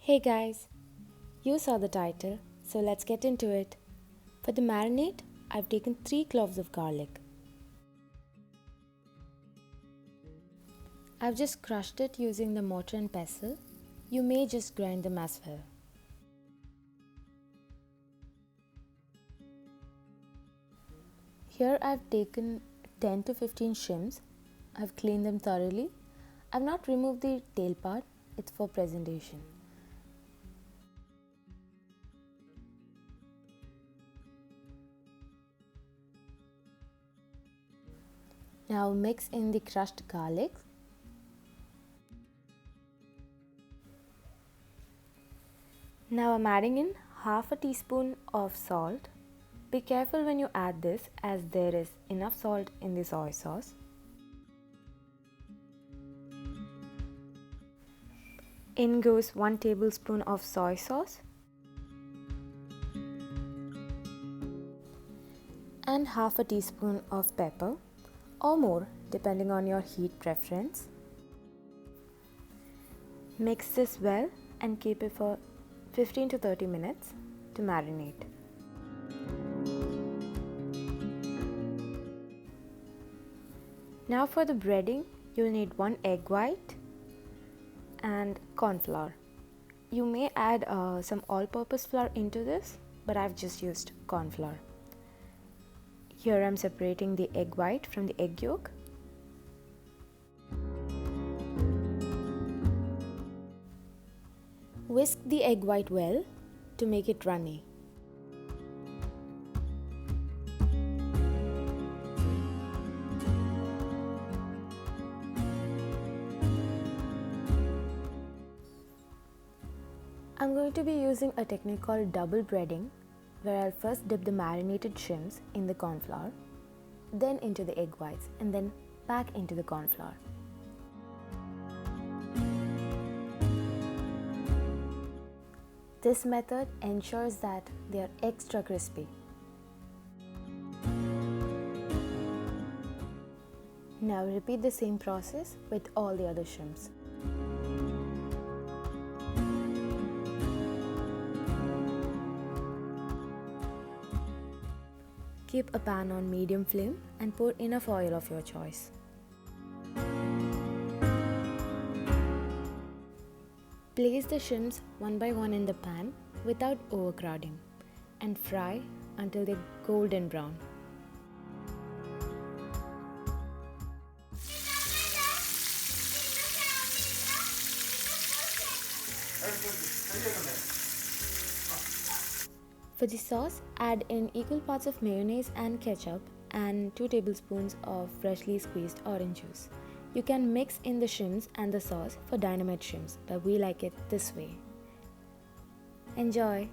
Hey guys, you saw the title, so let's get into it. For the marinade, I've taken 3 cloves of garlic. I've just crushed it using the mortar and pestle. You may just grind them as well. Here I've taken 10 to 15 shrimps. I've cleaned them thoroughly. I've not removed the tail part, it's for presentation. Now mix in the crushed garlic. Now I'm adding in half a teaspoon of salt. Be careful when you add this as there is enough salt in the soy sauce. In goes 1 tablespoon of soy sauce and half a teaspoon of pepper or more depending on your heat preference. Mix this well and keep it for 15 to 30 minutes to marinate. Now for the breading, you'll need 1 egg white and corn flour. You may add some all-purpose flour into this, but I've just used corn flour. Here I'm separating the egg white from the egg yolk. Whisk the egg white well to make it runny. I'm going to be using a technique called double breading, where I'll first dip the marinated shrimps in the corn flour, then into the egg whites, and then back into the corn flour. This method ensures that they are extra crispy. Now repeat the same process with all the other shrimps. Keep a pan on medium flame and pour enough oil of your choice. Place the shrimps one by one in the pan without overcrowding and fry until they're golden brown. For the sauce, add in equal parts of mayonnaise and ketchup and 2 tablespoons of freshly squeezed orange juice. You can mix in the shrimps and the sauce for dynamite shrimps, but we like it this way. Enjoy!